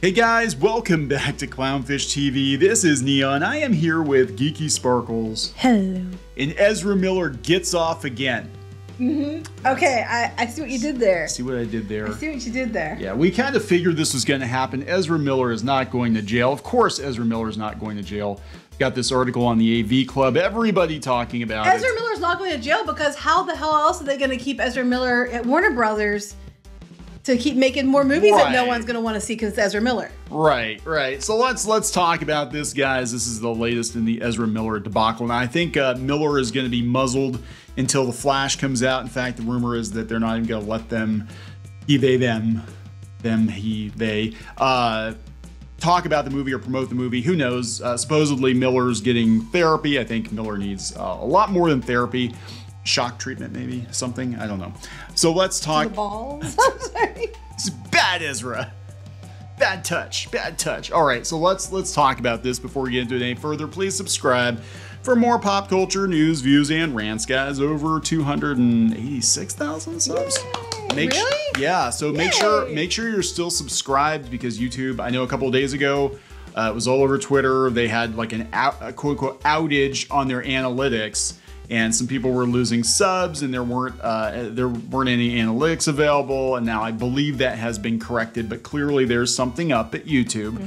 Hey guys, welcome back to Clownfish TV. This is Neon. I am here with Geeky Sparkles. Hello. And Ezra Miller gets off again. Okay, I see what you did there. See what I did there? I see what you did there. Yeah, we kind of figured this was going to happen. Ezra Miller is not going to jail. Of course, Ezra Miller is not going to jail. Got this article on the AV Club. Everybody talking about it. Ezra Miller's not going to jail because how the hell else are they going to keep Ezra Miller at Warner Brothers to keep making more movies that no one's going to want to see because it's Ezra Miller? Right. So let's talk about this, guys. This is the latest in the Ezra Miller debacle. Now, I think Miller is going to be muzzled until The Flash comes out. In fact, the rumor is that they're not even going to let them, talk about the movie or promote the movie. Who knows? Supposedly Miller's getting therapy. I think Miller needs a lot more than therapy. Shock treatment, maybe something. I don't know. So let's talk. The balls. I'm sorry. It's bad, Ezra. Bad touch. All right, so let's talk about this before we get into it any further. Please subscribe for more pop culture news, views, and rants, guys. Over 286,000 subs. Really? Yeah. So make sure you're still subscribed because YouTube. I know a couple of days ago, it was all over Twitter. They had like a quote unquote outage on their analytics. And some people were losing subs, and there weren't any analytics available. And now I believe that has been corrected, but clearly there's something up at YouTube.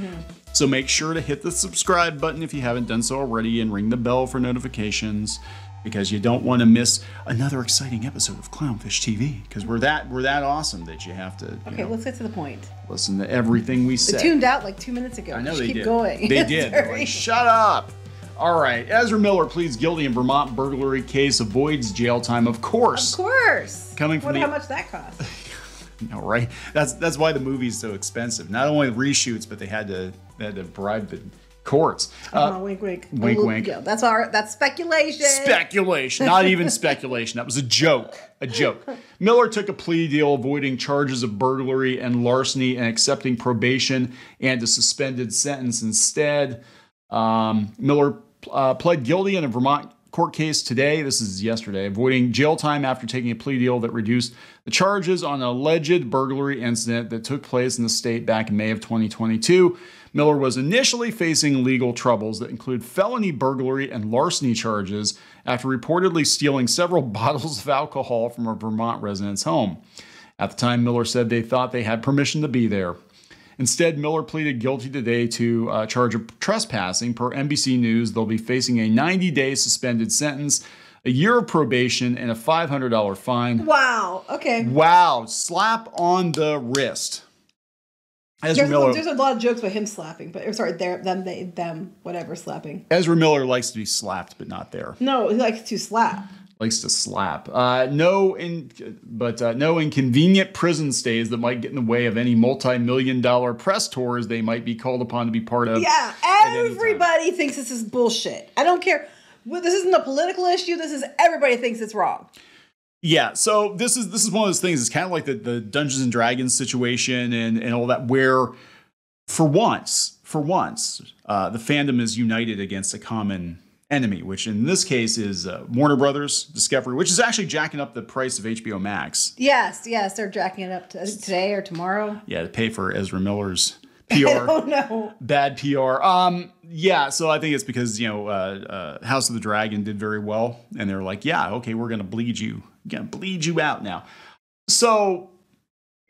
So make sure to hit the subscribe button if you haven't done so already, and ring the bell for notifications, because you don't want to miss another exciting episode of Clownfish TV. Because we're that awesome that you have to. Okay, let's get to the point. Listen to everything we say. They tuned out like 2 minutes ago. I know they did. Keep going. They did. They're like, shut up. All right, Ezra Miller pleads guilty in Vermont burglary case, avoids jail time. Of course. Of course. Coming from Wonder how much that cost. No, right? That's why the movie's so expensive. Not only reshoots, but they had to bribe the courts. Wink, wink. Wink, wink. Yeah, that's speculation. Speculation. Not even speculation. That was a joke. Miller took a plea deal, avoiding charges of burglary and larceny and accepting probation and a suspended sentence instead. Miller pled guilty in a Vermont court case today. This is yesterday, avoiding jail time after taking a plea deal that reduced the charges on an alleged burglary incident that took place in the state back in May of 2022. Miller was initially facing legal troubles that include felony burglary and larceny charges after reportedly stealing several bottles of alcohol from a Vermont resident's home. At the time, Miller said they thought they had permission to be there. Instead, Miller pleaded guilty today to charge of trespassing. Per NBC News, they'll be facing a 90-day suspended sentence, a year of probation, and a $500 fine. Wow. Okay. Wow. Slap on the wrist. Ezra Miller. There's a lot of jokes about him slapping, but sorry, them, whatever, slapping. Ezra Miller likes to be slapped, but not there. No, he likes to slap. Likes to slap. No inconvenient prison stays that might get in the way of any multi-million-dollar press tours they might be called upon to be part of. Yeah, everybody thinks this is bullshit. I don't care. This isn't a political issue. Everybody thinks it's wrong. Yeah, so this is one of those things. It's kind of like the Dungeons and Dragons situation and all that, where for once, the fandom is united against a common enemy, which in this case is Warner Brothers Discovery, which is actually jacking up the price of HBO Max. Yes, they're jacking it up today or tomorrow. Yeah, to pay for Ezra Miller's PR. Oh no, bad PR. Yeah, so I think it's because House of the Dragon did very well, and they're like, yeah, okay, we're gonna bleed you out now. So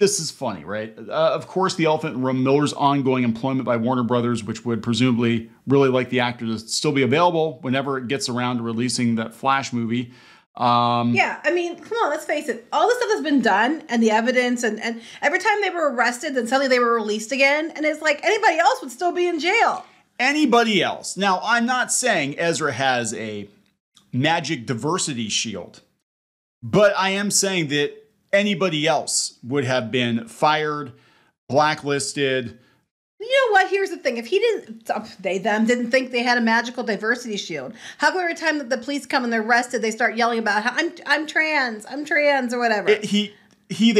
this is funny, right? Of course, the elephant in the room, Miller's ongoing employment by Warner Brothers, which would presumably really like the actor to still be available whenever it gets around to releasing that Flash movie. Yeah, I mean, come on, let's face it. All the stuff has been done, and the evidence, and every time they were arrested, then suddenly they were released again, and it's like anybody else would still be in jail. Anybody else. Now, I'm not saying Ezra has a magic diversity shield, but I am saying that anybody else would have been fired, blacklisted. You know what? Here's the thing. If he didn't think they had a magical diversity shield, how come every time that the police come and they're arrested, they start yelling about how I'm trans, or whatever? They,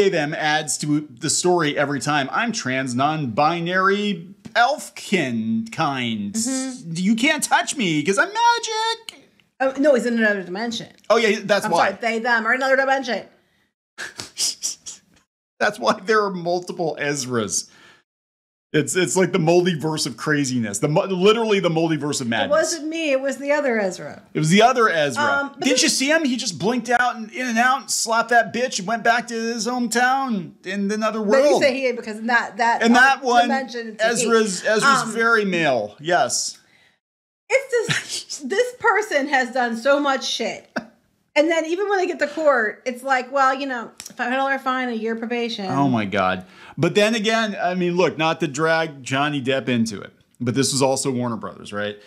them adds to the story every time. I'm trans, non-binary, elfkin kind. You can't touch me because I'm magic. Oh, no, he's in another dimension. Oh yeah, that's why. Sorry, they, them are in another dimension. That's why there are multiple Ezras. It's like the multiverse of craziness. Literally the multiverse of madness. It wasn't me. It was the other Ezra. It was the other Ezra. Didn't you see him? He just blinked out and in and out, slapped that bitch, and went back to his hometown in another world. But you say he because that one, Ezra's very male. Yes. It's just this person has done so much shit. And then even when they get to court, it's like, well, $500 fine, a year probation. Oh my God. But then again, I mean, look, not to drag Johnny Depp into it, but this was also Warner Brothers, right?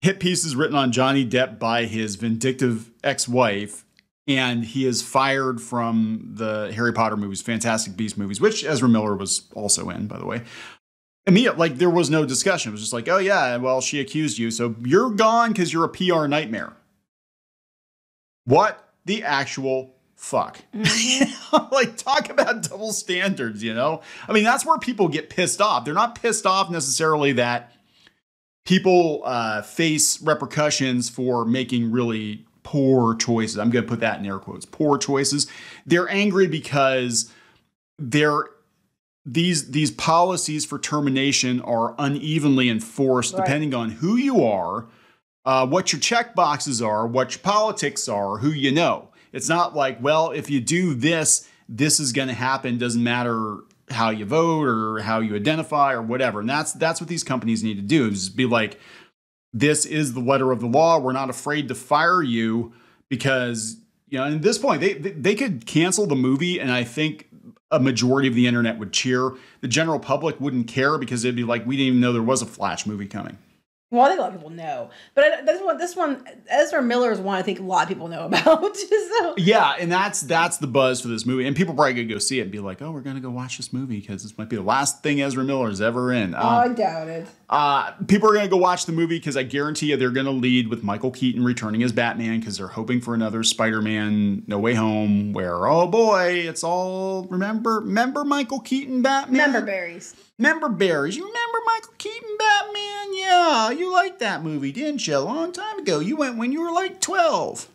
Hit pieces written on Johnny Depp by his vindictive ex-wife, and he is fired from the Harry Potter movies, Fantastic Beasts movies, which Ezra Miller was also in, by the way. Like, there was no discussion. It was just like, oh yeah, well, she accused you, so you're gone because you're a PR nightmare. What the actual fuck? Mm-hmm. Like, talk about double standards, I mean, that's where people get pissed off. They're not pissed off necessarily that people face repercussions for making really poor choices. I'm going to put that in air quotes, poor choices. They're angry because these policies for termination are unevenly enforced, right, depending on who you are, what your check boxes are, what your politics are, who you know. It's not like, well, if you do this, this is going to happen. Doesn't matter how you vote or how you identify or whatever. And that's what these companies need to do, is be like, this is the letter of the law. We're not afraid to fire you because, and at this point, they could cancel the movie, and I think a majority of the internet would cheer. The general public wouldn't care because it'd be like, we didn't even know there was a Flash movie coming. Well, I think a lot of people know, but this one, Ezra Miller is one I think a lot of people know about. So. Yeah, and that's the buzz for this movie, and people probably gonna go see it and be like, "Oh, we're gonna go watch this movie because this might be the last thing Ezra Miller's ever in." I doubt it. People are gonna go watch the movie because I guarantee you they're gonna lead with Michael Keaton returning as Batman because they're hoping for another Spider-Man No Way Home, where oh boy, it's all remember Michael Keaton Batman. Member berries. Member berries. You remember Michael Keaton Batman? Yeah, you liked that movie, didn't you? A long time ago. You went when you were like 12.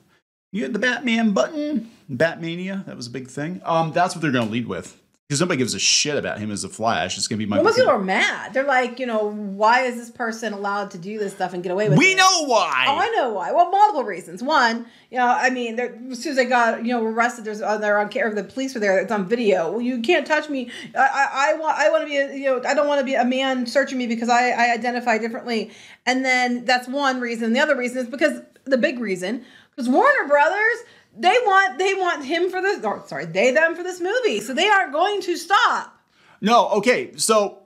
You had the Batman button. Batmania. That was a big thing. That's what they're going to lead with. Because nobody gives a shit about him as a Flash. It's going to be Michael Keaton. Most people are mad. They're like, why is this person allowed to do this stuff and get away with it? We know why. Oh, I know why. Well, multiple reasons. One, I mean, as soon as they got, arrested, they're on camera. The police were there. It's on video. Well, you can't touch me. I want to be, I don't want to be a man searching me because I identify differently. And then that's one reason. The other reason is because the big reason, because Warner Brothers. They want him for this, or sorry, them for this movie. So they aren't going to stop. No, okay. So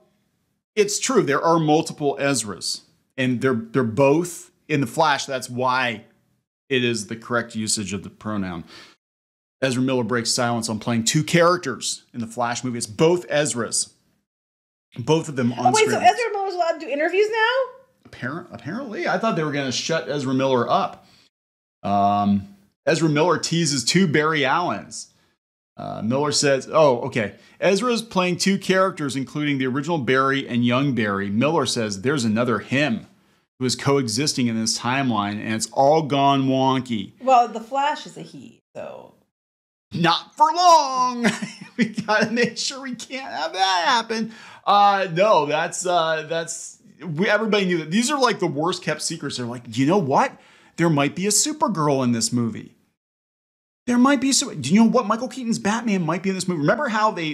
it's true. There are multiple Ezras, and they're both in the Flash. That's why it is the correct usage of the pronoun. Ezra Miller breaks silence on playing two characters in the Flash movie. It's both Ezras. Both of them on screen. Wait, so Ezra Miller's allowed to do interviews now? Apparently. I thought they were going to shut Ezra Miller up. Ezra Miller teases two Barry Allens. Miller says, Ezra's playing two characters, including the original Barry and young Barry. Miller says there's another him who is coexisting in this timeline, and it's all gone wonky. Well, the Flash is a he, so. Not for long. We got to make sure we can't have that happen. No, everybody knew that. These are like the worst kept secrets. They're like, you know what? There might be a Supergirl in this movie. There might be do you know what? Michael Keaton's Batman might be in this movie. Remember how they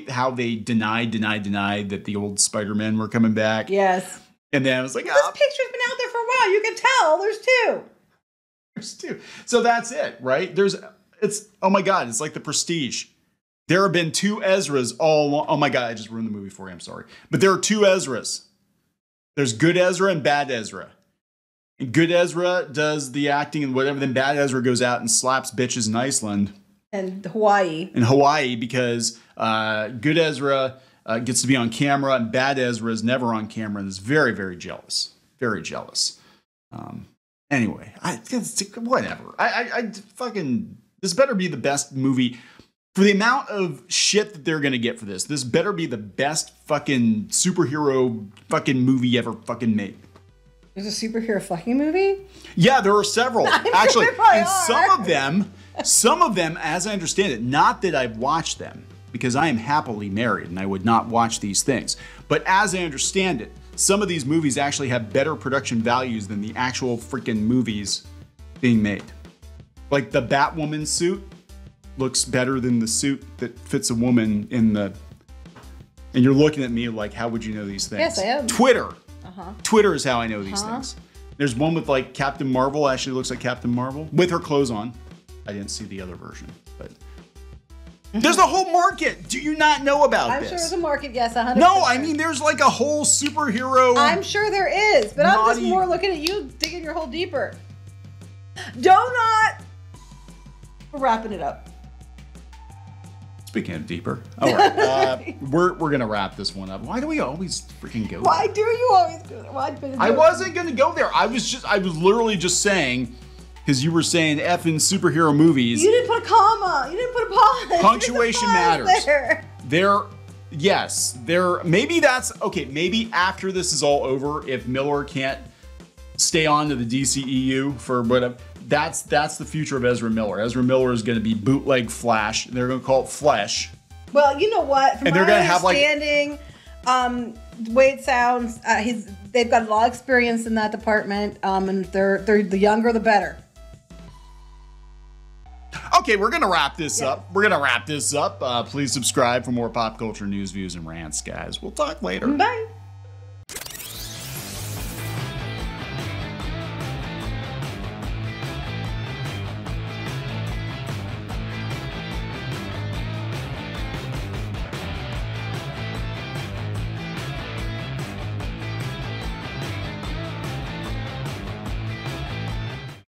denied that the old Spider-Men were coming back? Yes. And then I was like, this picture's been out there for a while. You can tell. There's two. There's two. So that's it, right? Oh my God, it's like The Prestige. There have been two Ezras all along. Oh my God, I just ruined the movie for you. I'm sorry. But there are two Ezras. There's good Ezra and bad Ezra. And good Ezra does the acting and whatever, then bad Ezra goes out and slaps bitches in Iceland. And Hawaii. Because good Ezra gets to be on camera and bad Ezra is never on camera and is very, very jealous. Very jealous. Anyway, whatever. I fucking, this better be the best movie. For the amount of shit that they're going to get for this, this better be the best fucking superhero fucking movie ever fucking made. There's a superhero fucking movie? Yeah, there are several. Actually, and some of them, as I understand it, not that I've watched them, because I am happily married and I would not watch these things. But as I understand it, some of these movies actually have better production values than the actual freaking movies being made. Like the Batwoman suit looks better than the suit that fits a woman in the... And you're looking at me like, how would you know these things? Yes, I am. Twitter. Twitter is how I know these things. There's one with like Captain Marvel, actually looks like Captain Marvel, with her clothes on. I didn't see the other version, but... There's a whole market. Do you not know about this? I'm sure there's a market, yes, 100%. No, I mean, there's like a whole superhero... I'm sure there is, but I'm just more looking at you digging your hole deeper. Donut! We're wrapping it up. Speaking of deeper. All right, we're going to wrap this one up. Why do we always freaking go Why there? do you always go there? Why do I wasn't going to go there. I was literally just saying... Because you were saying effing superhero movies. You didn't put a comma. You didn't put a pause. Punctuation matters. There. Maybe that's, okay, maybe after this is all over, if Miller can't stay on to the DCEU for whatever, that's the future of Ezra Miller. Ezra Miller is going to be bootleg Flash. They're going to call it Flesh. Well, you know what? From and they're my going to have understanding, the way it sounds, they've got a lot of experience in that department, and they're the younger the better. Okay, we're going to wrap this up. Please subscribe for more pop culture news, views, and rants, guys. We'll talk later. Bye.